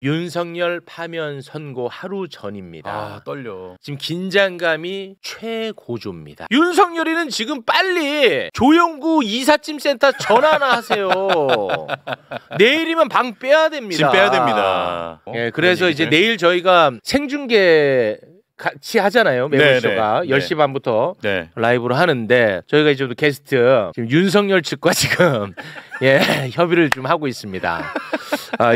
윤석열 파면 선고 하루 전입니다. 아, 떨려. 지금 긴장감이 최고조입니다. 윤석열이는 지금 빨리 조영구 이삿짐센터 전화나 하세요. 내일이면 방 빼야 됩니다. 지금 빼야 됩니다. 예, 그래서 이제 내일 저희가 생중계 같이 하잖아요. 매불쇼가 10시 반부터 라이브로 하는데 저희가 이제 게스트 지금 윤석열 측과 지금 협의를 좀 하고 있습니다.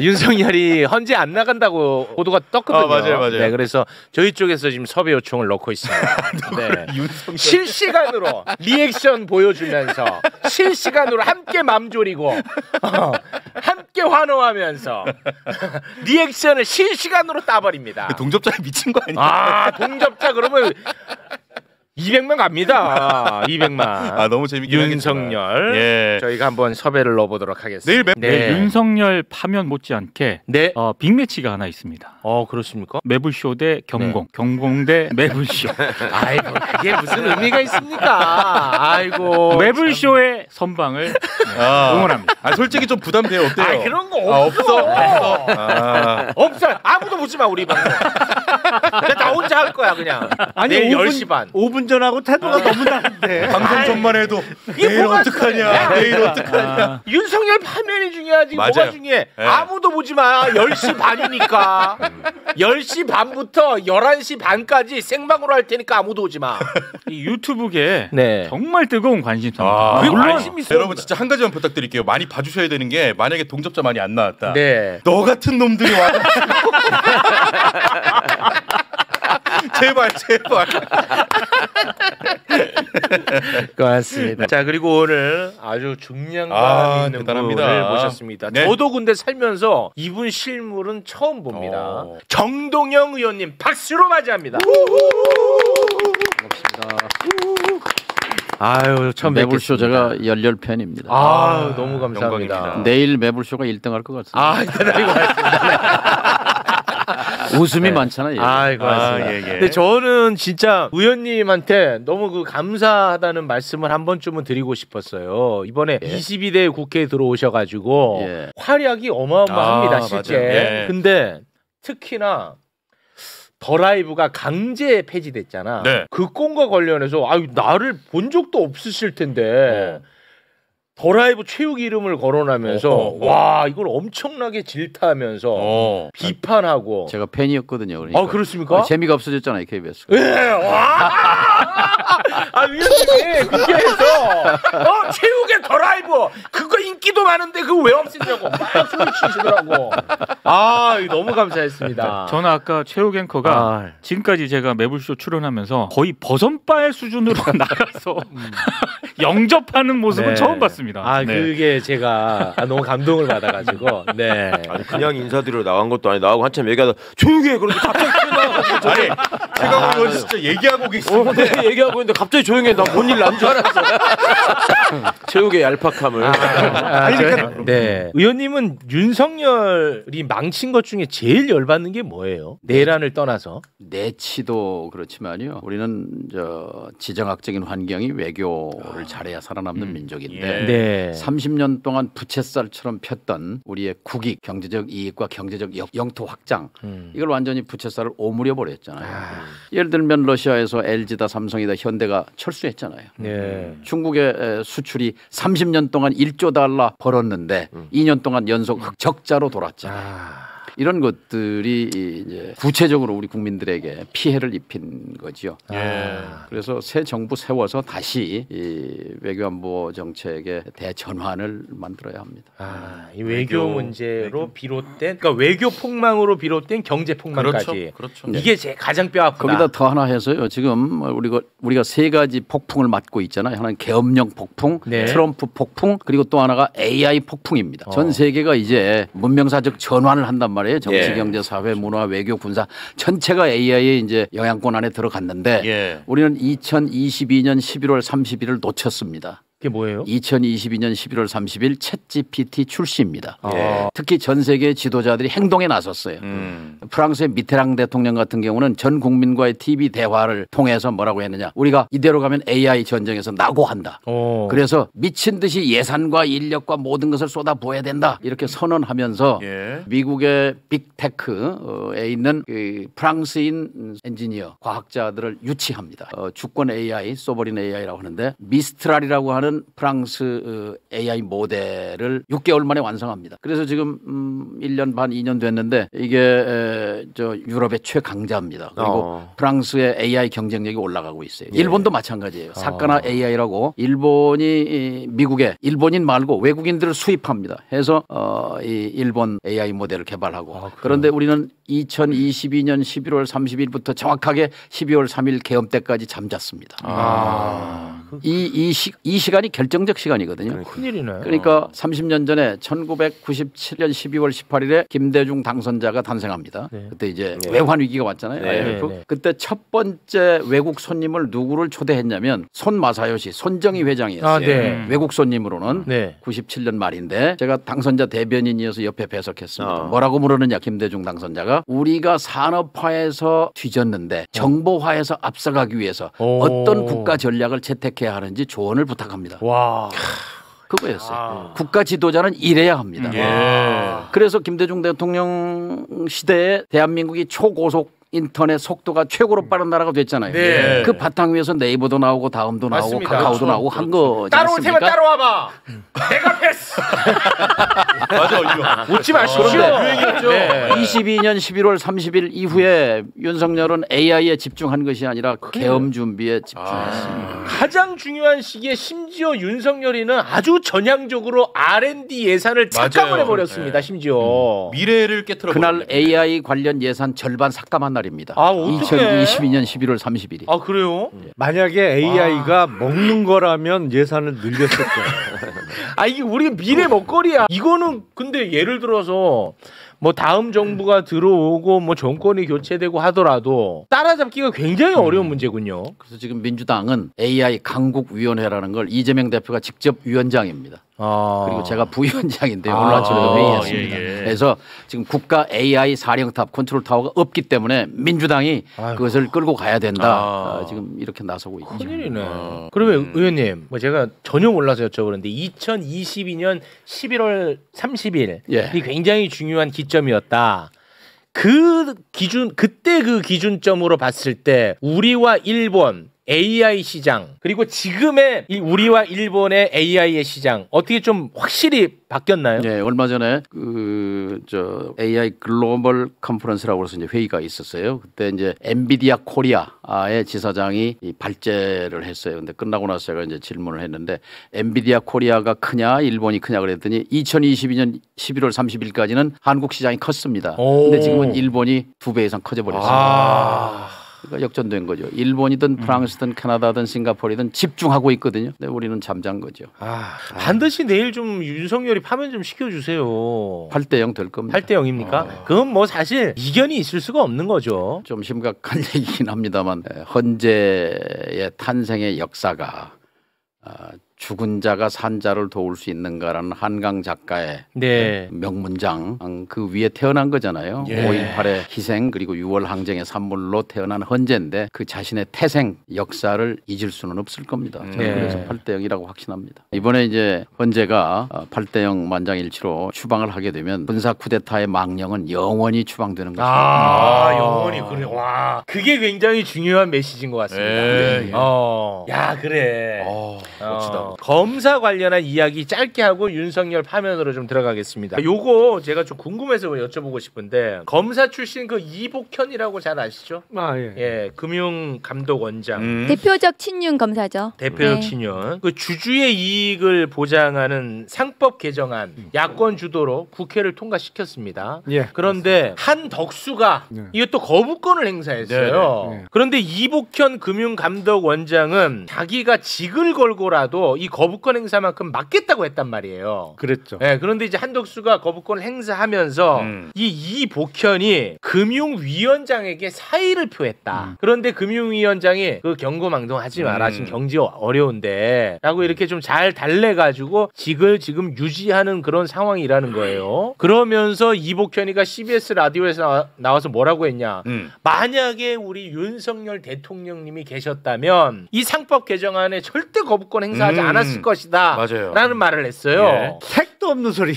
윤석열이 헌재 안 나간다고 보도가 떴거든요. 맞아요. 네, 그래서 저희 쪽에서 지금 섭외 요청을 넣고 있습니다. 네. 실시간으로 리액션 보여주면서 실시간으로 함께 맘 졸이고 함께 환호하면서 리액션을 실시간으로 따버립니다. 동접자에 미친 거 아니야? 아, 동접자 그러면 200만 갑니다. 200만. 아, 너무 재밌게 윤석열. 저희가 한번 섭외를 넣어보도록 하겠습니다. 내일 윤석열 파면 못지않게 빅매치가 하나 있습니다. 그렇습니까? 매불쇼 대 경공, 경공 대 매불쇼. 아이고, 그게 무슨 의미가 있습니까? 아이고. 매불쇼의 선방을 응원합니다. 솔직히 좀 부담돼요. 어때요? 그런 거 없어. 없어. 아무도 묻지 마, 우리 방송. 나 혼자 할 거야, 그냥. 아니, 내일 5분, 10시 반. 5분 전하고 태도가 너무 다른데. 방송 전만 해도 내일 어떡하냐. 내일 어떡하냐. 윤석열 파면이 중요하지. 맞아요. 뭐가 중요해. 아무도 보지 마. 10시 반이니까. 10시 반부터 11시 반까지 생방으로 할 테니까 아무도 오지 마. 이 유튜브계 정말 뜨거운 관심사입니다. 물론 여러분 진짜 한 가지만 부탁드릴게요. 많이 봐주셔야 되는 게 만약에 동접자 많이 안 나왔다. 너 같은 놈들이 와가지고 제발. 고맙습니다. 자, 그리고 오늘 아주 중량감 있는 대단합니다. 분을 모셨습니다. 저도 근데 살면서 이분 실물은 처음 봅니다. 정동영 의원님 박수로 맞이합니다. 반갑습니다. 아유, 처음 매불쇼 제가 열렬 팬입니다. 너무 감사합니다. 영광입니다. 내일 매불쇼가 1등할 것 같습니다. 대단히 고맙습니다. 웃음이 많잖아요. 고맙습니다. 근데 저는 진짜 의원님한테 너무 감사하다는 말씀을 한 번쯤은 드리고 싶었어요. 이번에 22대 국회에 들어오셔가지고 활약이 어마어마합니다, 실제. 근데 특히나 더 라이브가 강제 폐지됐잖아. 그 건과 관련해서 나를 본 적도 없으실 텐데 더 라이브 체육 이름을 거론하면서 와, 이걸 엄청나게 질타하면서 비판하고. 제가 팬이었거든요. 그러니까. 그렇습니까? 재미가 없어졌잖아요, KBS. 위원님이 국회에서 체육의 더 라이브 그거 인기도 많은데 그거 왜 없애냐고 막 소리치시더라고. 너무 감사했습니다. 저는 아까 체육 앵커가 지금까지 제가 매불쇼 출연하면서 거의 버선발 수준으로 나가서 영접하는 모습은 처음 봤습니다. 그게 제가 너무 감동을 받아가지고. 아니, 그냥 인사드리러 나간 것도 아니, 나하고 한참 얘기하다 조용히 해. 그러더니 갑자기 튀어나와가지고. 최강욱 의원 진짜 얘기하고 계시는데 얘기하고 있는데 갑자기 조용히 해. 나 뭔 일 난 줄 알았어. 체육의 얄팍함을. 의원님은 윤석열이 망친 것 중에 제일 열받는 게 뭐예요? 내란을 떠나서. 내치도 그렇지만요. 우리는 지정학적인 환경이 외교를 잘해야 살아남는 민족인데 30년 동안 부채살처럼 폈던 우리의 국익, 경제적 이익과 경제적 영토 확장 이걸 완전히 부채살을 오므려 버렸잖아요. 예를 들면 러시아에서 LG다, 삼성이다, 현대가 철수했잖아요. 중국의 수출이 30년 동안 1조 달러 벌었는데 2년 동안 연속 적자로 돌았잖아요. 이런 것들이 이제 구체적으로 우리 국민들에게 피해를 입힌 거죠. 그래서 새 정부 세워서 다시 이 외교안보 정책의 대전환을 만들어야 합니다. 이 외교 문제로 비롯된, 그러니까 외교 폭망으로 비롯된 경제 폭망까지. 그렇죠. 이게 제 가장 뼈아프다. 거기다 더 하나 해서요. 지금 우리가 세 가지 폭풍을 맞고 있잖아요. 하나는 계엄령 폭풍, 트럼프 폭풍, 그리고 또 하나가 AI 폭풍입니다. 전 세계가 이제 문명사적 전환을 한단 말이에요. 정치, 경제, 사회, 문화, 외교, 군사 전체가 AI의 이제 영향권 안에 들어갔는데 우리는 2022년 11월 30일을 놓쳤습니다. 그게 뭐예요? 2022년 11월 30일 챗GPT 출시입니다. 특히 전 세계 지도자들이 행동에 나섰어요. 프랑스의 미테랑 대통령 같은 경우는 전 국민과의 TV 대화를 통해서 뭐라고 했느냐. 우리가 이대로 가면 AI 전쟁에서 낙오한다. 그래서 미친 듯이 예산과 인력과 모든 것을 쏟아부어야 된다. 이렇게 선언하면서 미국의 빅테크에 있는 그 프랑스인 엔지니어 과학자들을 유치합니다. 주권 AI, 소버린 AI라고 하는데 미스트랄이라고 하는 프랑스 AI 모델을 6개월 만에 완성합니다. 그래서 지금 1년 반, 2년 됐는데 이게 저 유럽의 최강자입니다. 그리고 프랑스의 AI 경쟁력이 올라가고 있어요. 일본도 마찬가지예요. 사카나 AI라고 일본이 미국에 일본인 말고 외국인들을 수입합니다. 해서 이 일본 AI 모델을 개발하고 그런데 우리는 2022년 11월 30일부터 정확하게 12월 3일 계엄 때까지 잠잤습니다. 이 시간이 결정적 시간이거든요. 큰일이네. 그러니까 30년 전에 1997년 12월 18일에 김대중 당선자가 탄생합니다. 그때 이제 외환 위기가 왔잖아요. IMF. 그때 첫 번째 외국 손님을 누구를 초대했냐면 손마사요시 손정희 회장이었어요. 외국 손님으로는 97년 말인데 제가 당선자 대변인이어서 옆에 배석했습니다. 뭐라고 물었느냐 김대중 당선자가 우리가 산업화에서 뒤졌는데 정보화에서 앞서가기 위해서 어떤 국가 전략을 채택해야 하는지 조언을 부탁합니다. 와. 그거였어요. 국가 지도자는 이래야 합니다. 그래서 김대중 대통령 시대에 대한민국이 초고속 인터넷 속도가 최고로 빠른 나라가 됐잖아요. 그 바탕 위에서 네이버도 나오고 다음도 나오고 카카오도 나오고 한 거. 따라올 테면 따라와봐. 내가 패스. 맞아. 웃지 마시오. 유행이었죠. 22년 11월 30일 이후에 윤석열은 AI에 집중한 것이 아니라 계엄 준비에 집중했습니다. 가장 중요한 시기에 심지어 윤석열이는 아주 전향적으로 R&D 예산을 삭감을 해버렸습니다. 심지어 미래를 깨트려. 그날 AI 관련 예산 절반 삭감한 날. 입니다. 2022년 11월 30일이. 아 그래요? 만약에 AI가 먹는 거라면 예산을 늘렸을 거예요. 아 이게 우리 미래 먹거리야. 이거는 근데 예를 들어서 뭐 다음 정부가 들어오고 뭐 정권이 교체되고 하더라도 따라잡기가 굉장히 어려운 문제군요. 그래서 지금 민주당은 AI 강국위원회라는 걸 이재명 대표가 직접 위원장입니다. 그리고 제가 부위원장인데요. 오늘 아침에도 회의했습니다. 그래서 지금 국가 AI 사령탑 컨트롤 타워가 없기 때문에 민주당이 그것을 끌고 가야 된다. 지금 이렇게 나서고 있죠. 큰일이네. 그러면 의원님, 뭐 제가 전혀 몰라서 여쭤보는데 2022년 11월 30일이 굉장히 중요한 기점이었다. 그 기준 그때 그 기준점으로 봤을 때 우리와 일본 AI 시장 그리고 지금의 우리와 일본의 AI의 시장 어떻게 좀 확실히 바뀌었나요? 네, 얼마 전에 저 AI 글로벌 컨퍼런스라고 해서 이제 회의가 있었어요. 그때 이제 엔비디아 코리아의 지사장이 발제를 했어요. 근데 끝나고 나서 제가 이제 질문을 했는데 엔비디아 코리아가 크냐 일본이 크냐 그랬더니 2022년 11월 30일까지는 한국 시장이 컸습니다. 근데 지금은 일본이 2배 이상 커져 버렸습니다. 그러니까 역전된 거죠. 일본이든 프랑스든 캐나다든 싱가포르든 집중하고 있거든요. 근데 우리는 잠잔 거죠. 반드시 내일 좀 윤석열이 파면 좀 시켜주세요. 8대0 될 겁니다. 8대0입니까? 그건 뭐 사실 이견이 있을 수가 없는 거죠. 좀 심각한 얘기긴 합니다만 헌재의 탄생의 역사가 죽은 자가 산 자를 도울 수 있는가라는 한강 작가의 명문장 그 위에 태어난 거잖아요. 5.18의 희생 그리고 6월 항쟁의 산물로 태어난 헌재인데 그 자신의 태생 역사를 잊을 수는 없을 겁니다. 저는 그래서 8대0이라고 확신합니다. 이번에 이제 헌재가 8대0 만장일치로 추방을 하게 되면 군사 쿠데타의 망령은 영원히 추방되는 것입니다. 영원히 그래. 와, 그게 굉장히 중요한 메시지인 것 같습니다. 야, 그래. 멋지다. 검사 관련한 이야기 짧게 하고 윤석열 파면으로 좀 들어가겠습니다. 요거 제가 좀 궁금해서 여쭤보고 싶은데 검사 출신 그 이복현이라고 잘 아시죠? 금융감독원장. 대표적 친윤 검사죠. 대표적 친윤. 그 주주의 이익을 보장하는 상법 개정안 야권 주도로 국회를 통과시켰습니다. 그런데 한덕수가 이것도 거부권을 행사했어요. 그런데 이복현 금융감독원장은 자기가 직을 걸고라도 이 거부권 행사만큼 막겠다고 했단 말이에요. 그랬죠. 네, 그런데 이제 한덕수가 거부권을 행사하면서 이 복현이 금융위원장에게 사의를 표했다. 그런데 금융위원장이 그 경고망동하지 마라. 지금 경제 어려운데 라고 이렇게 좀 잘 달래가지고 직을 지금 유지하는 그런 상황이라는 거예요. 그러면서 이복현이가 CBS 라디오에서 나와서 뭐라고 했냐. 만약에 우리 윤석열 대통령님이 계셨다면 이 상법 개정안에 절대 거부권 행사하지 않았을 것이다. 맞아요. 라는 말을 했어요. 예. 택도 없는 소리.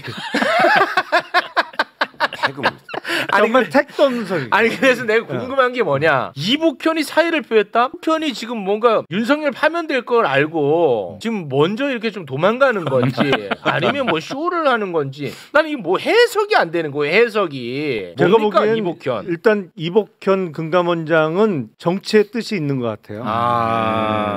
정말 택도 없는 소리. 아니 그래서 내가 궁금한 게 뭐냐. 이복현이 사의를 표했다? 복현이 지금 뭔가 윤석열 파면될 걸 알고 지금 먼저 이렇게 좀 도망가는 건지 아니면 뭐 쇼를 하는 건지 나는 이게 뭐 해석이 안 되는 거예요. 해석이. 제가 보기엔 이복현. 일단 이복현 금감원장은 정치의 뜻이 있는 것 같아요.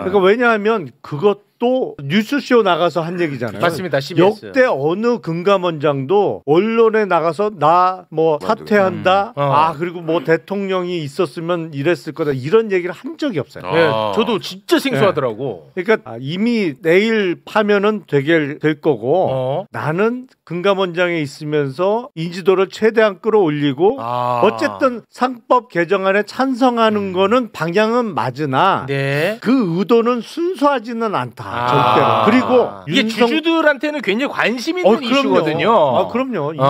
그러니까 왜냐하면 그것도 뉴스쇼 나가서 한 얘기잖아요. 맞습니다. CBS. 역대 어느 금감원장도 언론에 나가서 나 뭐 사퇴한다. 그리고 뭐 대통령이 있었으면 이랬을 거다. 이런 얘기를 한 적이 없어요. 네, 저도 진짜 생소하더라고. 네. 그러니까 이미 내일 파면은 되게 될 거고 나는 금감원장에 있으면서 인지도를 최대한 끌어올리고 어쨌든 상법 개정안에 찬성하는 거는 방향은 맞으나 네. 그 의도는 순수하지는 않다. 절대로. 그리고 이게 주주들한테는 굉장히 관심 있는 이슈거든요. 그럼요. 이게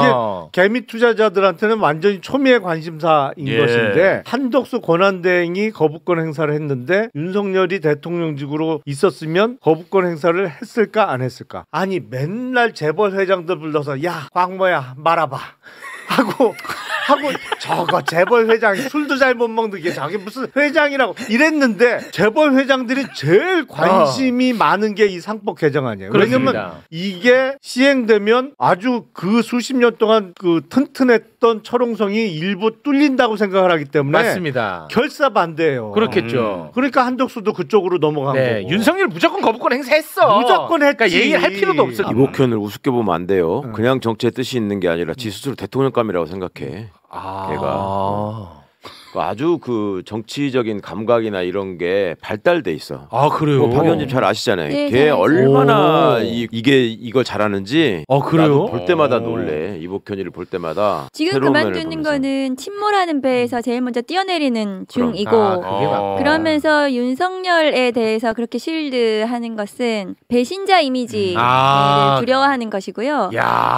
개미 투자자들한테는 완전히 초미의 관심사인 것인데 한덕수 권한대행이 거부권 행사를 했는데 윤석열이 대통령직으로 있었으면 거부권 행사를 했을까 안 했을까? 아니 맨날 재벌 회장들 불러서 야 광모야 말아봐 하고 저거 재벌 회장이 술도 잘 못 먹는 게 저게 무슨 회장이라고 이랬는데 재벌 회장들이 제일 관심이 많은 게 이 상법 개정안이에요. 그렇습니다. 왜냐면 이게 시행되면 아주 그 수십 년 동안 그 튼튼했던 철옹성이 일부 뚫린다고 생각을 하기 때문에 맞습니다. 결사 반대예요. 그렇겠죠. 그러니까 한덕수도 그쪽으로 넘어간 거고. 윤석열 무조건 거부권 행사했어. 무조건 했지. 그러니까 얘기를 할 필요도 없어. 이복현을 우습게 보면 안 돼요. 그냥 정치의 뜻이 있는 게 아니라 지 스스로 대통령감이라고 생각해. 걔가 아주 그 정치적인 감각이나 이런 게 발달돼 있어. 그래요? 박 의원님 잘 아시잖아요. 네, 걔 얼마나 이게 이걸 잘하는지. 그래요? 나도 볼 때마다 놀래. 이복현이를 볼 때마다. 지금 그만두는 거는 침몰하는 배에서 제일 먼저 뛰어내리는 중이고 그러면서 윤석열에 대해서 그렇게 실드하는 것은 배신자 이미지를 두려워하는 것이고요.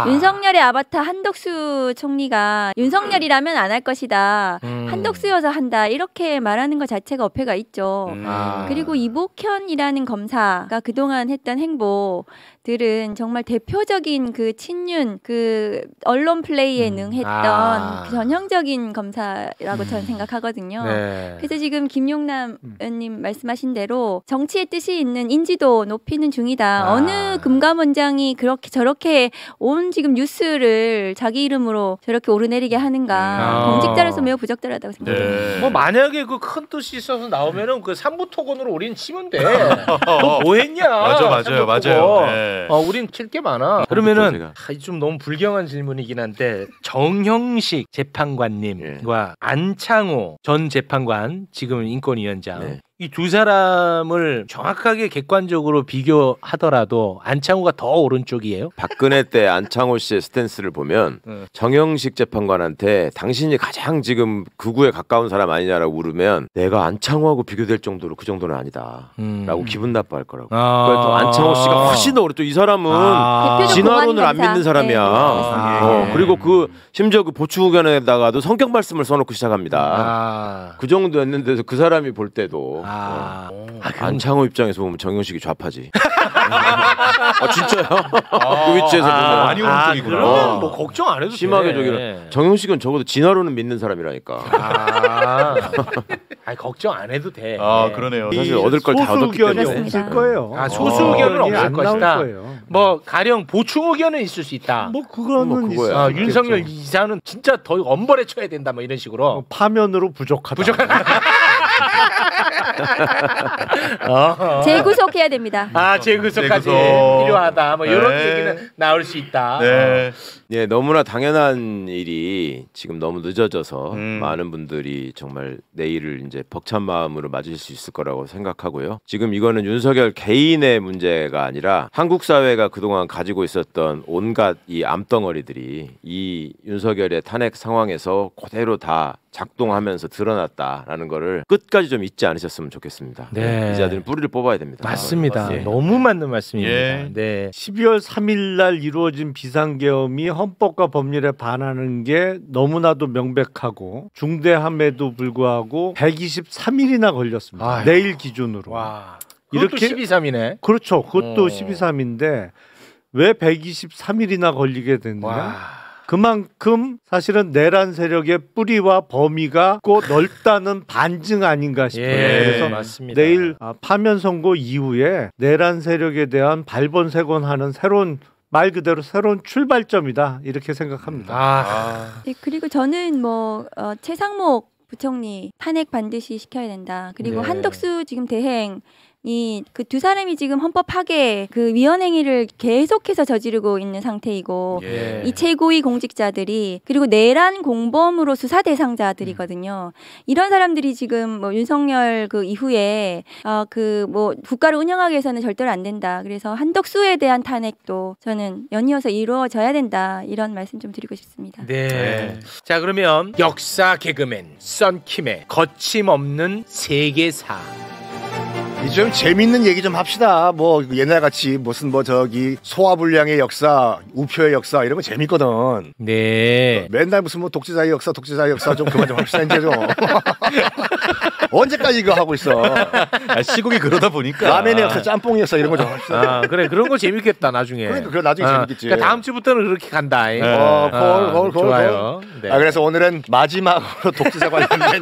윤석열의 아바타 한덕수 총리가 윤석열이라면 안 할 것이다. 한덕수여서 한다. 이렇게 말하는 것 자체가 어폐가 있죠. 그리고 이복현이라는 검사가 그동안 했던 행보들은 정말 대표적인 그 친윤 그 언론 플레이에 능했던 그 전형적인 검사라고 저는 생각하거든요. 그래서 지금 김용남 의원님 말씀하신 대로 정치의 뜻이 있는 인지도 높이는 중이다. 어느 금감원장이 그렇게 저렇게 온 지금 뉴스를 자기 이름으로 저렇게 오르내리게 하는가. 공직자로서 매우 부적절하다고 생각합니다. 뭐 만약에 그 큰 뜻이 있어서 나오면은 그 삼부토건으로 우린 치면 돼. 너 뭐 했냐? 맞아요. 우린 칠 게 많아. 그러면은 좀 너무 불경한 질문이긴 한데 정형식 재판관님과 안창호 전 재판관 지금은 인권위원장 이 두 사람을 정확하게 객관적으로 비교하더라도 안창호가 더 오른쪽이에요? 박근혜 때 안창호 씨의 스탠스를 보면 정형식 재판관한테 당신이 가장 지금 극우에 가까운 사람 아니냐라고 물으면 내가 안창호하고 비교될 정도로 그 정도는 아니다 라고 기분 나빠할 거라고. 그러니까 또 안창호 씨가 훨씬 더 오른쪽. 이 사람은 진화론을 안 믿는 사람이야. 그리고 그 심지어 그 보충 의견에다가도 성격 말씀을 써놓고 시작합니다. 그 정도였는데도 그 사람이 볼 때도 안창호 입장에서 보면 정형식이 좌파지. 진짜요? 그 위치에서 보면 많이 오른쪽이구나. 그러면 뭐 걱정 안 해도 심하게 저기는 정형식은 적어도 진화론은 믿는 사람이라니까. 걱정 안 해도 돼. 그러네요. 사실 얻을 걸 다 얻었기 때문에. 없을 거예요. 소수 의견은 없을 것이다. 거예요. 뭐 가령 보충 의견은 있을 수 있다. 뭐 그거는 그거야. 윤석열 이사는 진짜 더 엄벌에 쳐야 된다. 뭐 이런 식으로. 파면으로 부족하다. 재구속해야 됩니다. 재구속까지 필요하다. 뭐 이런 얘기는 나올 수 있다. 네. 예, 너무나 당연한 일이 지금 너무 늦어져서 많은 분들이 정말 내일을 이제 벅찬 마음으로 맞을 수 있을 거라고 생각하고요. 지금 이거는 윤석열 개인의 문제가 아니라 한국 사회가 그동안 가지고 있었던 온갖 이 암덩어리들이 이 윤석열의 탄핵 상황에서 그대로 다 작동하면서 드러났다라는 거를 끝까지 좀 잊지 않으셨으면 좋겠습니다. 네. 이자들은 뿌리를 뽑아야 됩니다. 맞습니다. 너무 맞는 말씀입니다. 네. 12월 3일 날 이루어진 비상계엄이 헌법과 법률에 반하는 게 너무나도 명백하고 중대함에도 불구하고 123일이나 걸렸습니다. 내일 기준으로. 와. 이렇게 12.3이네. 그렇죠. 그것도 12.3인데 왜 123일이나 걸리게 됐냐? 와. 그만큼 사실은 내란 세력의 뿌리와 범위가 꼭 넓다는 반증 아닌가 싶어요. 그래서 맞습니다. 내일 파면 선고 이후에 내란 세력에 대한 발본색원하는 새로운 말 그대로 새로운 출발점이다 이렇게 생각합니다. 네, 그리고 저는 최상목 부총리 탄핵 반드시 시켜야 된다. 그리고 한덕수 지금 대행 그 두 사람이 지금 헌법 파괴 그 위헌 행위를 계속해서 저지르고 있는 상태이고 이 최고위 공직자들이 그리고 내란 공범으로 수사 대상자들이거든요. 이런 사람들이 지금 윤석열 그 이후에 국가를 운영하기 위해서는 절대로 안 된다. 그래서 한덕수에 대한 탄핵도 저는 연이어서 이루어져야 된다. 이런 말씀 좀 드리고 싶습니다. 네. 자, 그러면 역사 개그맨 썬킴의 거침없는 세계사. 좀 재밌는 얘기 좀 합시다. 뭐 옛날같이 무슨 소화불량의 역사, 우표의 역사 이런 거 재밌거든. 네. 맨날 무슨 독재자의 역사 좀 그만 좀 합시다 이제 좀. 언제까지 이거 하고 있어? 시국이 그러다 보니까 라멘의 역사, 짬뽕의 역사 이런 거 좀 합시다. 그래 그런 거 재밌겠다 나중에. 그러니까 나중에 재밌겠지. 그러니까 다음 주부터는 그렇게 간다. 좋아요. 네. 그래서 오늘은 마지막으로 독재자 관련된.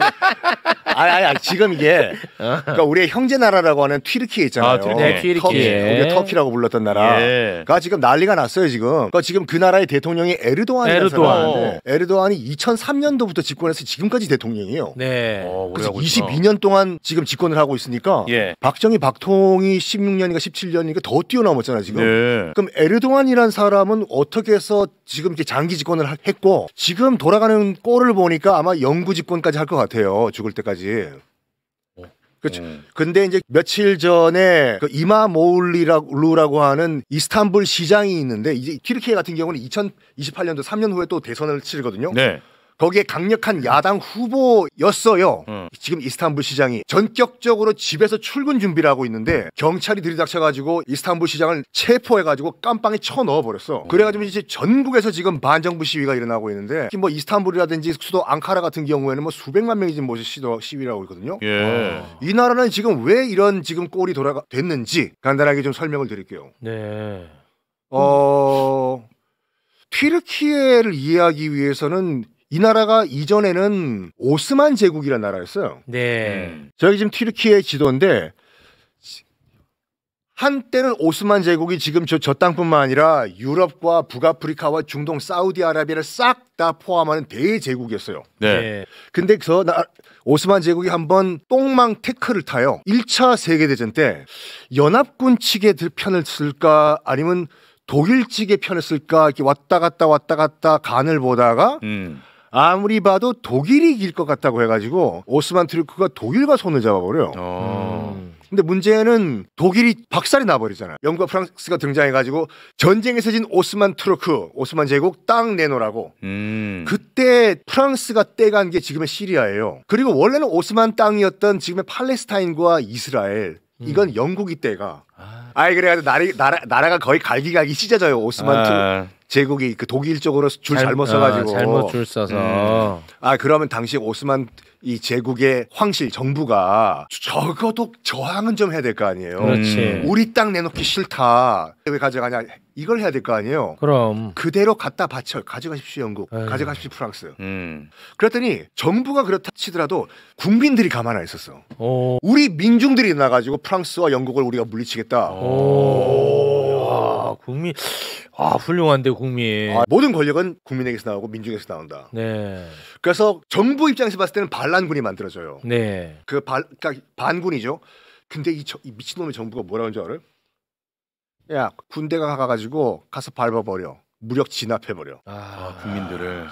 지금 이게 그러니까 우리의 형제 나라라고 하는 튀르키예 있잖아요. 튀르키예. 거기에 터키라고 불렀던 나라가 지금 난리가 났어요 지금. 그러니까 지금 그 나라의 대통령이 에르도안이라는 사람인데 에르도안이 2003년도부터 집권해서 지금까지 대통령이에요. 네. 그래서 22년 동안 지금 집권을 하고 있으니까 박정희, 박통이 16년인가 17년인가 더 뛰어넘었잖아요 지금. 그럼 에르도안이라는 사람은 어떻게 해서 지금 이렇게 장기 집권을 했고 지금 돌아가는 꼴을 보니까 아마 영구 집권까지 할 것 같아요. 죽을 때까지. 그렇죠. 근데 이제 며칠 전에 그 이마모울루라고 하는 이스탄불 시장이 있는데 이제 튀르키예 같은 경우는 2028년도 3년 후에 또 대선을 치르거든요. 네. 거기에 강력한 야당 후보였어요. 지금 이스탄불 시장이 전격적으로 집에서 출근 준비를 하고 있는데 경찰이 들이닥쳐가지고 이스탄불 시장을 체포해가지고 깜빵에 쳐넣어버렸어. 그래가지고 이제 전국에서 지금 반정부 시위가 일어나고 있는데 뭐 이스탄불이라든지 수도 앙카라 같은 경우에는 뭐 수백만 명이 지금 시위라고 있거든요. 이 나라는 지금 왜 이런 지금 꼴이 됐는지 간단하게 좀 설명을 드릴게요. 네. 튀르키예를 이해하기 위해서는 이 나라가 이전에는 오스만 제국이라는 나라였어요. 네. 저기 지금 튀르키예 지도인데 한때는 오스만 제국이 지금 저 땅뿐만 아니라 유럽과 북아프리카와 중동, 사우디아라비아를 싹 다 포함하는 대제국이었어요. 네. 근데 오스만 제국이 한번 똥망 태클을 타요. 1차 세계대전 때 연합군 측의 편을 쓸까 아니면 독일 측의 편을 쓸까 이렇게 왔다 갔다 간을 보다가 아무리 봐도 독일이 이길 것 같다고 해가지고 오스만 투르크가 독일과 손을 잡아버려요. 근데 문제는 독일이 박살이 나버리잖아요. 영국과 프랑스가 등장해가지고 전쟁에서 진 오스만 투르크, 오스만 제국 땅 내놓으라고. 그때 프랑스가 떼간 게 지금의 시리아예요. 그리고 원래는 오스만 땅이었던 지금의 팔레스타인과 이스라엘. 이건 영국이 떼가. 그래가지고 나라가 거의 갈기갈기 찢어져요. 오스만 제국이 그 독일 쪽으로 줄 잘못 써가지고. 잘못 줄 써서. 그러면 당시 오스만 이 제국의 황실 정부가 적어도 저항은 좀 해야 될 거 아니에요. 그렇지. 우리 땅 내놓기 싫다. 왜 가져가냐? 이걸 해야 될 거 아니에요. 그럼 그대로 갖다 바쳐. 가져가십시오 영국. 가져가십시오 프랑스. 그랬더니 정부가 그렇다 치더라도 국민들이 가만 안 있었어. 우리 민중들이 나가지고 프랑스와 영국을 우리가 물리치겠다. 국민 훌륭한데 국민. 모든 권력은 국민에게서 나오고 민중에서 나온다. 네. 그래서 정부 입장에서 봤을 때는 반란군이 만들어져요. 네. 그러니까 반군이죠. 근데 이 미친놈의 정부가 뭐라는 줄 알아요? 야, 군대가 가가지고 가서 밟아버려. 무력 진압해버려.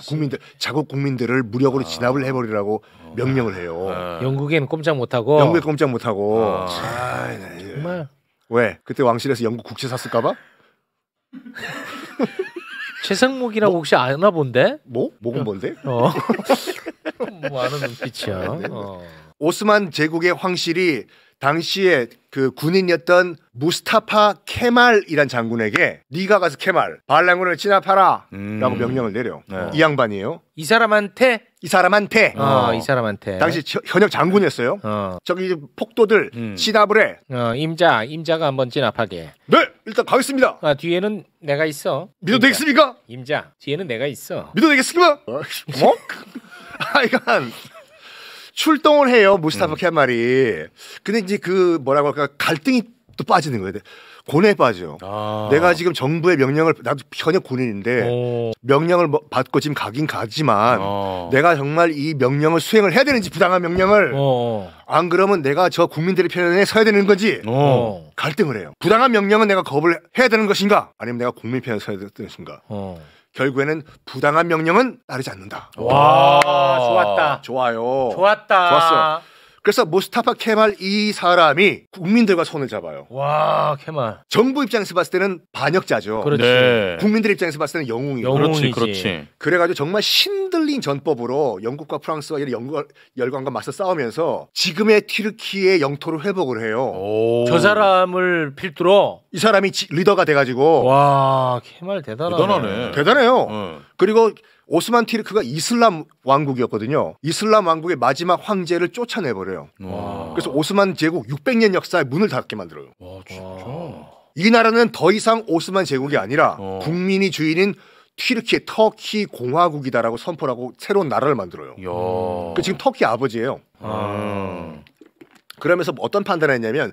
국민들 자국 국민들을 무력으로 진압을 해버리라고 명령을 해요. 영국에는 꼼짝 못하고. 영국에 꼼짝 못하고. 정말. 왜? 그때 왕실에서 영국 국채 샀을까봐? 최상목이라고 혹시 아나 본데? 목은 뭔데? 뭐 아는 눈빛이야. 오스만 제국의 황실이 당시에 그 군인이었던 무스타파 케말이란 장군에게 네가 가서 케말 반란군을 진압하라 라고 명령을 내려. 이 양반이에요. 이 사람한테? 이 사람한테. 이 사람한테. 당시 현역 장군이었어요. 저기 폭도들 진압을 해. 임자가 한번 진압하게. 네, 일단 가겠습니다. 뒤에는 내가 있어. 믿어도 되겠습니까? 임자, 뒤에는 내가 있어. 믿어도 되겠습니까? 뭐? 하여간 출동을 해요, 무스타파 케말이. 근데 이제 그 뭐라고 할까, 갈등이 또 빠지는 거예요. 고뇌에 빠져. 내가 지금 정부의 명령을, 나도 현역 군인인데 명령을 받고 지금 가긴 가지만 내가 정말 이 명령을 수행을 해야 되는지, 부당한 명령을 안 그러면 내가 저 국민들의 편에 서야 되는 건지 갈등을 해요. 부당한 명령은 내가 거부를 해야 되는 것인가, 아니면 내가 국민 편에 서야 되는 것인가. 결국에는 부당한 명령은 따르지 않는다. 와, 좋았다. 좋아요. 좋았다. 좋았어. 그래서 무스타파 케말 이 사람이 국민들과 손을 잡아요. 와, 케말. 정부 입장에서 봤을 때는 반역자죠. 그렇지. 네. 국민들 입장에서 봤을 때는 영웅이고. 그렇지. 그래가지고 정말 신들린 전법으로 영국과 프랑스와 이런 열강과 맞서 싸우면서 지금의 튀르키의 영토를 회복을 해요. 저 사람을 필두로 이 사람이 리더가 돼가지고. 와, 케말 대단하네. 대단해요. 그리고 오스만 튀르크가 이슬람 왕국이었거든요. 이슬람 왕국의 마지막 황제를 쫓아내버려요. 그래서 오스만 제국 600년 역사의 문을 닫게 만들어요. 와, 진짜. 이 나라는 더 이상 오스만 제국이 아니라 국민이 주인인 튀르키 터키 공화국이다라고 선포를 하고 새로운 나라를 만들어요. 그 지금 터키 아버지예요. 그러면서 어떤 판단을 했냐면,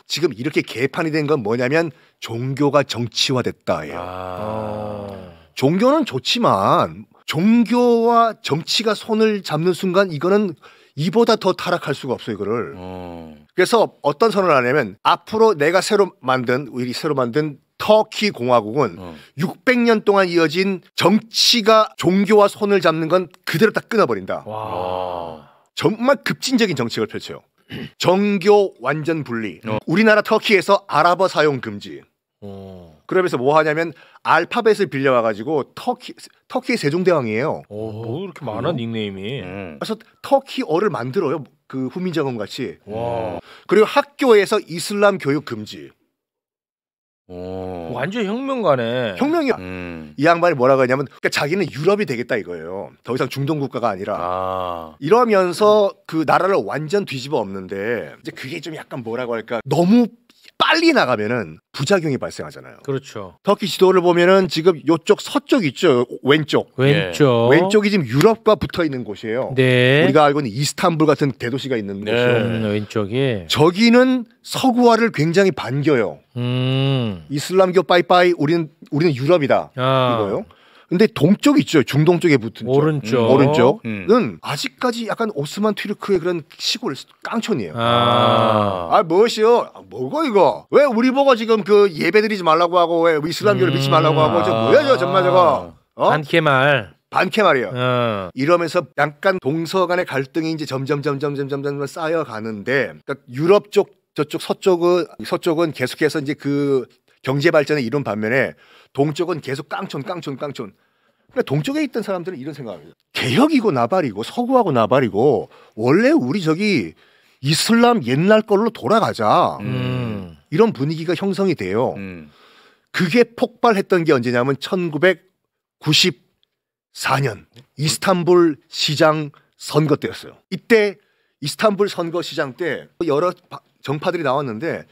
지금 이렇게 개판이 된 건 뭐냐면 종교가 정치화됐다예요. 종교는 좋지만 종교와 정치가 손을 잡는 순간 이거는 이보다 더 타락할 수가 없어요, 이거를. 그래서 어떤 선언을 하냐면, 앞으로 내가 새로 만든 터키 공화국은 600년 동안 이어진 정치가 종교와 손을 잡는 건 그대로 딱 끊어버린다. 정말 급진적인 정책을 펼쳐요. 정교 완전 분리. 우리나라 터키에서 아랍어 사용 금지. 그러면서 뭐 하냐면 알파벳을 빌려와가지고 터키의 세종대왕이에요. 뭐 이렇게 많아 닉네임이. 그래서 터키어를 만들어요. 그 후민정음 같이. 그리고 학교에서 이슬람 교육 금지. 완전 혁명가네. 혁명이야. 이 양반이 뭐라고 하냐면, 그러니까 자기는 유럽이 되겠다 이거예요. 더 이상 중동 국가가 아니라. 이러면서 그 나라를 완전 뒤집어 엎는데, 이제 그게 좀 약간 뭐라고 할까, 너무 빨리 나가면은 부작용이 발생하잖아요. 그렇죠. 터키 지도를 보면은 지금 요쪽 서쪽 있죠. 왼쪽이 지금 유럽과 붙어 있는 곳이에요. 네. 우리가 알고 있는 이스탄불 같은 대도시가 있는 곳이요. 왼쪽이. 저기는 서구화를 굉장히 반겨요. 이슬람교 빠이빠이, 우리는 유럽이다 이거요. 근데 동쪽 있죠. 중동 쪽에 붙은 오른쪽은 아직까지 약간 오스만 튀르크의 그런 시골 깡촌이에요. 무엇이요? 뭐고 이거? 왜 우리 보고 지금 그 예배드리지 말라고 하고, 왜 이슬람교를 믿지 말라고 하고, 저 뭐야 저 정말 저거? 반케말이에요. 이러면서 약간 동서 간의 갈등이 이제 점점 쌓여가는데, 그러니까 유럽 쪽, 저쪽 서쪽은 계속해서 이제 그 경제 발전을 이룬 반면에 동쪽은 계속 깡촌. 그러니까 동쪽에 있던 사람들은 이런 생각합니다. 개혁이고 나발이고 서구하고 나발이고, 원래 우리 저기 이슬람 옛날 걸로 돌아가자. 이런 분위기가 형성이 돼요. 그게 폭발했던 게 언제냐면 1994년 이스탄불 시장 선거 때였어요. 이때 이스탄불 선거 시장 때 여러 정파들이 나왔는데,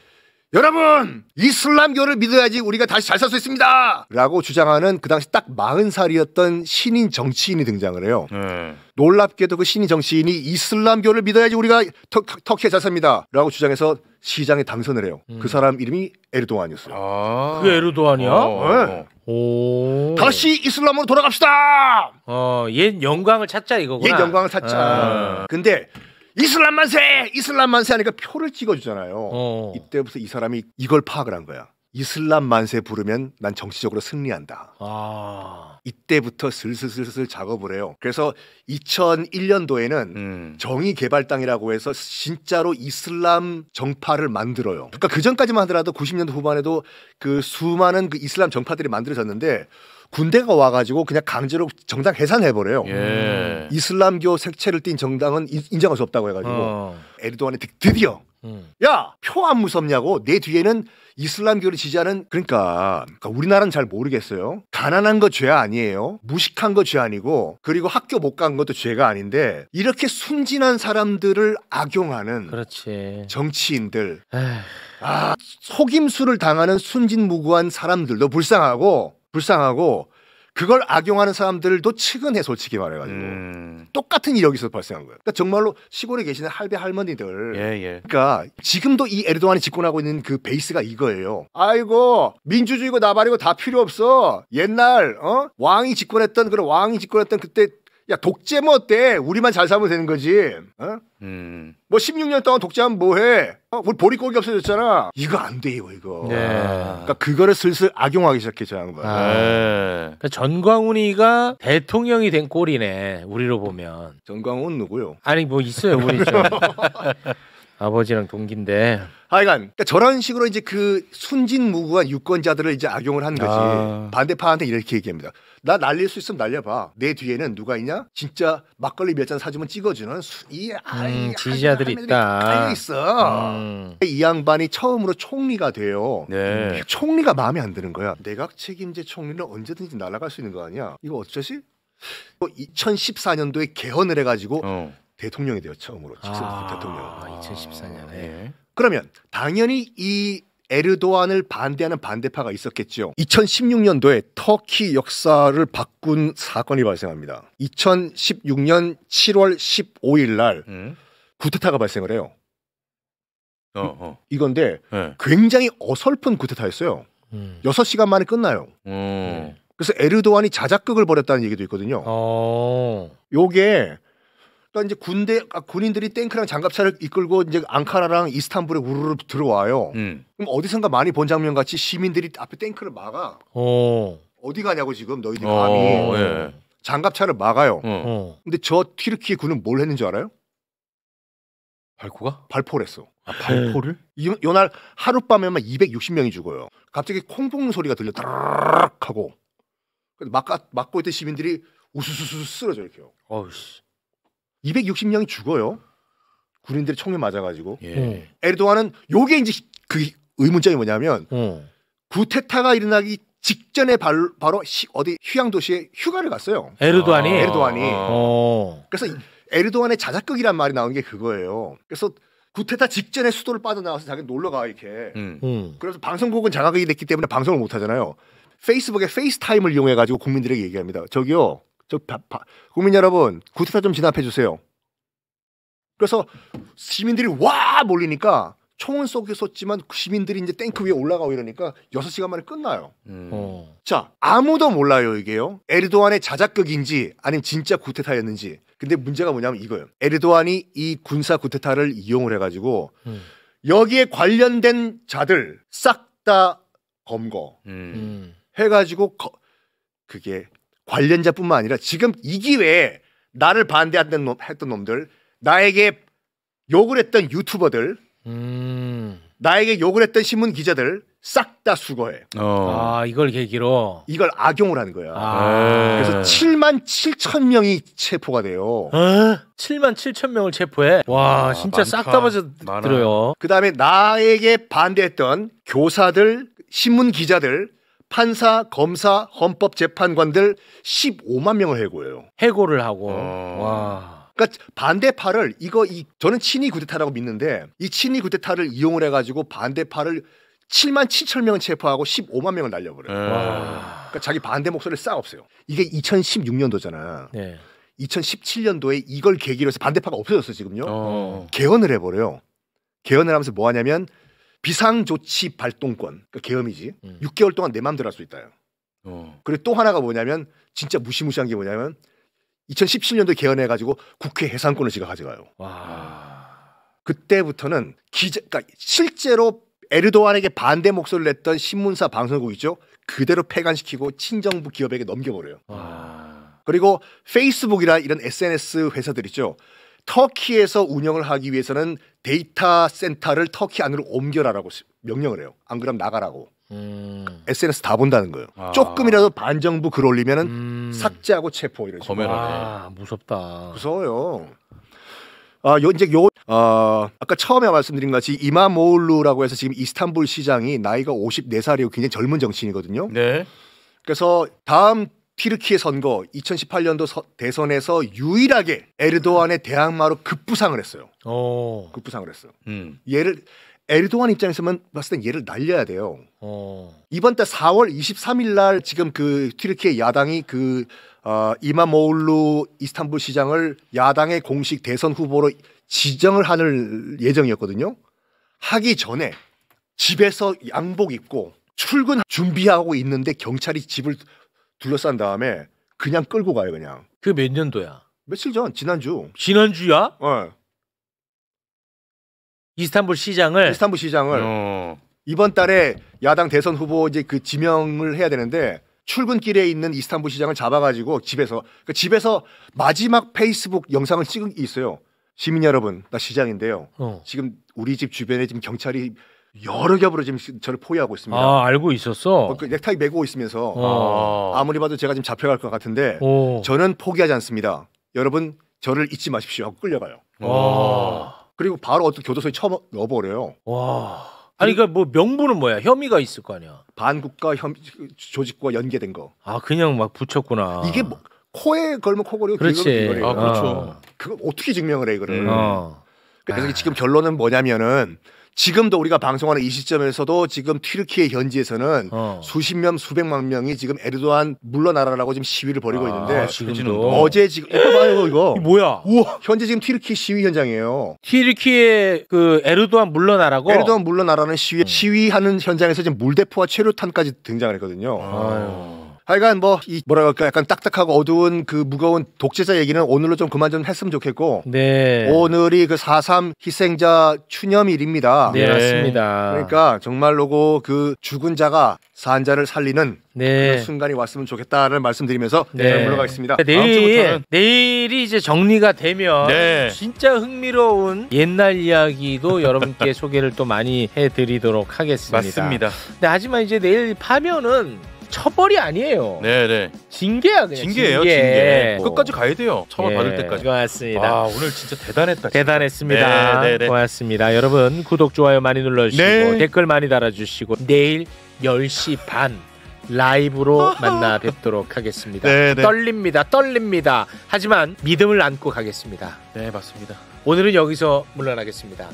여러분, 이슬람교를 믿어야지 우리가 다시 잘 살 수 있습니다 라고 주장하는 그 당시 딱 40살이었던 신인 정치인이 등장을 해요. 놀랍게도 그 신인 정치인이 이슬람교를 믿어야지 우리가 터키에 잘 삽니다 라고 주장해서 시장에 당선을 해요. 그 사람 이름이 에르도안이었어요. 그게 에르도안이야? 네. 오. 다시 이슬람으로 돌아갑시다. 옛 영광을 찾자 이거구나. 옛 영광을 찾자. 근데 이슬람 만세 하니까 표를 찍어주잖아요. 이때부터 이 사람이 이걸 파악을 한 거야. 이슬람 만세 부르면 난 정치적으로 승리한다. 이때부터 슬슬 작업을 해요. 그래서 2001년도에는 정의개발당이라고 해서 진짜로 이슬람 정파를 만들어요. 그러니까 그 전까지만 하더라도 90년대 후반에도 그 수많은 그 이슬람 정파들이 만들어졌는데 군대가 와가지고 그냥 강제로 정당 해산해버려요. 이슬람교 색채를 띈 정당은 인정할 수 없다고 해가지고 에르도안이 드디어 야, 표 안 무섭냐고. 내 뒤에는 이슬람교를 지지하는 그러니까 우리나라는 잘 모르겠어요. 가난한 거 죄 아니에요. 무식한 거 죄 아니고 그리고 학교 못 간 것도 죄가 아닌데 이렇게 순진한 사람들을 악용하는 그렇지. 정치인들 속임수를 당하는 순진무구한 사람들도 불쌍하고 그걸 악용하는 사람들도 측은해 솔직히 말해가지고 똑같은 일이 여기서 발생한 거예요. 그러니까 정말로 시골에 계시는 할배 할머니들 그러니까 지금도 이 에르도안이 집권하고 있는 그 베이스가 이거예요. 아이고 민주주의고 나발이고 다 필요 없어. 옛날 왕이 집권했던 그때 야 독재 뭐 어때? 우리만 잘 살면 되는 거지. 뭐 16년 동안 독재하면 뭐해? 우리 보릿고기 없어졌잖아. 이거 안 돼요 이거. 그러니까 그거를 슬슬 악용하기 시작했죠 양반. 그러니까 전광훈이가 대통령이 된 꼴이네. 우리로 보면. 전광훈 누구요? 아니 뭐 있어요 우리 좀 아버지랑 동기인데. 하여간 그러니까 저런 식으로 이제 그 순진무구한 유권자들을 이제 악용을 한 거지. 반대파한테 이렇게 얘기합니다. 나 날릴 수 있으면 날려봐. 내 뒤에는 누가 있냐? 진짜 막걸리 몇 잔 사주면 찍어주는 지지자들이 있다. 깔려 있어. 이 양반이 처음으로 총리가 돼요. 총리가 마음에 안 드는 거야. 내각 책임제 총리는 언제든지 날아갈 수 있는 거 아니야? 이거 어쩌지? 2014년도에 개헌을 해가지고 대통령이 돼요. 처음으로 직접 대통령. 2014년에. 그러면 당연히 이 에르도안을 반대하는 반대파가 있었겠죠. 2016년도에 터키 역사를 바꾼 사건이 발생합니다. 2016년 7월 15일 날 쿠데타가 발생을 해요. 이건데 굉장히 어설픈 쿠데타였어요. 6시간 만에 끝나요. 그래서 에르도안이 자작극을 벌였다는 얘기도 있거든요. 요게 그러니까 이제 군인들이 탱크랑 장갑차를 이끌고 이제 앙카라랑 이스탄불에 우르르 들어와요. 그럼 어디선가 많이 본 장면 같이 시민들이 앞에 탱크를 막아. 어디 가냐고 지금 너희들이 감히. 장갑차를 막아요. 근데 저 튀르키예 군은 뭘 했는지 알아요? 발포를 했어. 발포를? 요날 하룻밤에만 260명이 죽어요. 갑자기 콩 볶는 소리가 들려. 따르륵 하고. 막고 있던 시민들이 우수수수 쓰러져 이렇게요. 260명이 죽어요. 군인들이 총에 맞아가지고. 에르도안은 요게 이제 그 의문점이 뭐냐면 쿠데타가 일어나기 직전에 바로 어디 휴양 도시에 휴가를 갔어요. 에르도안이. 그래서 에르도안의 자작극이란 말이 나온 게 그거예요. 그래서 쿠데타 직전에 수도를 빠져나와서 자기 놀러 가 이렇게. 그래서 방송국은 자각이 됐기 때문에 방송을 못 하잖아요. 페이스북에 페이스타임을 이용해 가지고 국민들에게 얘기합니다. 저기요. 국민 여러분, 쿠데타 좀 진압해 주세요. 그래서 시민들이 와 몰리니까 총은 쏘지만 시민들이 이제 탱크 위에 올라가고 이러니까 6시간 만에 끝나요. 자, 아무도 몰라요 이게요. 에르도안의 자작극인지 아니면 진짜 쿠데타였는지. 근데 문제가 뭐냐면 이거예요. 에르도안이 이 군사 쿠데타를 이용을 해가지고 여기에 관련된 자들 싹 다 검거 해가지고 그게 관련자뿐만 아니라 지금 이 기회에 나를 반대했던 놈들, 나에게 욕을 했던 유튜버들, 나에게 욕을 했던 신문 기자들 싹 다 수거해. 이걸 계기로 이걸 악용을 하는 거야. 그래서 7만 7천 명이 체포가 돼요. 7만 7천 명을 체포해. 와, 진짜 싹 다 빠져들어요. 그다음에 나에게 반대했던 교사들, 신문 기자들, 판사, 검사, 헌법재판관들 15만 명을 해고해요. 해고를 하고. 와. 그러니까 반대파를 저는 친이 쿠데타라고 믿는데 이 친이 쿠데타를 이용을 해가지고 반대파를 7만 7천 명을 체포하고 15만 명을 날려버려요. 그러니까 자기 반대 목소리를 싹 없어요. 이게 2016년도잖아. 2017년도에 이걸 계기로 해서 반대파가 없어졌어 지금요. 개헌을 해버려요. 개헌을 하면서 뭐 하냐면 비상조치 발동권, 그러니까 계엄이지. 6개월 동안 내 마음대로 할 수 있다. 그리고 또 하나가 뭐냐면 진짜 무시무시한 게 뭐냐면 2017년도에 개헌해가지고 국회 해산권을 지가 가져가요. 와. 그때부터는 그러니까 실제로 에르도안에게 반대 목소리를 냈던 신문사 방송국 있죠. 그대로 폐간시키고 친정부 기업에게 넘겨버려요. 그리고 페이스북이나 이런 SNS 회사들 있죠. 터키에서 운영을 하기 위해서는 데이터 센터를 터키 안으로 옮겨라라고 명령을 해요. 안 그러면 나가라고. SNS 다 본다는 거예요. 조금이라도 반정부 글 올리면은 삭제하고 체포 이런 식으로. 무섭다. 무서워요. 아까 처음에 말씀드린 같이 이마모울루라고 해서 지금 이스탄불 시장이 나이가 54살이고 굉장히 젊은 정치인이거든요. 네. 그래서 다음 튀르키예 선거 2018년도 대선에서 유일하게 에르도안의 대항마로 급부상을 했어요. 급부상을 했어요. 에르도안 입장에서만 봤을 땐 얘를 날려야 돼요. 이번 달 4월 23일 날 지금 그 튀르키예 야당이 이마모울루 이스탄불 시장을 야당의 공식 대선 후보로 지정을 할 예정이었거든요. 하기 전에 집에서 양복 입고 출근 준비하고 있는데 경찰이 집을 둘러싼 다음에 그냥 끌고 가요. 그냥. 그 몇 년도야? 며칠 전 지난주야? 네. 이스탄불 시장을 이번 달에 야당 대선 후보 이제 그 지명을 해야 되는데 출근길에 있는 이스탄불 시장을 잡아가지고 집에서 마지막 페이스북 영상을 찍은 게 있어요. 시민 여러분, 나 시장인데요. 지금 우리 집 주변에 지금 경찰이 여러 겹으로 지금 저를 포위하고 있습니다. 알고 있었어. 그 넥타이 메고 있으면서 아무리 봐도 제가 지금 잡혀갈 것 같은데 저는 포기하지 않습니다. 여러분 저를 잊지 마십시오 하고 끌려가요. 그리고 바로 어떤 교도소에 넣어버려요. 아니 그러니까 뭐 명분은 뭐야? 혐의가 있을 거 아니야. 반국가 조직과 연계된 거. 그냥 막 붙였구나. 이게 뭐 코에 걸면 코걸이고 그렇지. 그렇죠. 그걸 어떻게 증명을 해 이거를. 그래서 지금 결론은 뭐냐면은 지금도 우리가 방송하는 이 시점에서도 지금 튀르키예 현지에서는 수십 명, 수백만 명이 지금 에르도안 물러나라라고 지금 시위를 벌이고 있는데 어제 지금 봐요 이거 뭐야? 우와, 현재 지금 튀르키예 시위 현장이에요. 튀르키예 그 에르도안 물러나라고? 에르도안 물러나라는 시위하는 현장에서 지금 물대포와 최루탄까지 등장을 했거든요. 하여간 뭐라고 할까 약간 딱딱하고 어두운 그 무거운 독재자 얘기는 오늘로 좀 그만 좀 했으면 좋겠고 오늘이 그 4.3 희생자 추념일입니다. 네, 맞습니다. 그러니까 정말로 그 죽은 자가 산 자를 살리는 그런 순간이 왔으면 좋겠다는 말씀드리면서 물러가겠습니다. 내일이 이제 정리가 되면 진짜 흥미로운 옛날 이야기도 여러분께 소개를 또 많이 해드리도록 하겠습니다. 맞습니다. 하지만 이제 내일 파면은 처벌이 아니에요. 징계야 그냥. 징계예요. 징계. 끝까지 가야 돼요. 처벌 받을 때까지. 고맙습니다. 오늘 진짜 대단했다. 대단했습니다. 고맙습니다. 여러분 구독 좋아요 많이 눌러주시고 댓글 많이 달아주시고 내일 10시 반 라이브로 만나 뵙도록 하겠습니다. 떨립니다. 하지만 믿음을 안고 가겠습니다. 네, 맞습니다. 오늘은 여기서 물러나겠습니다.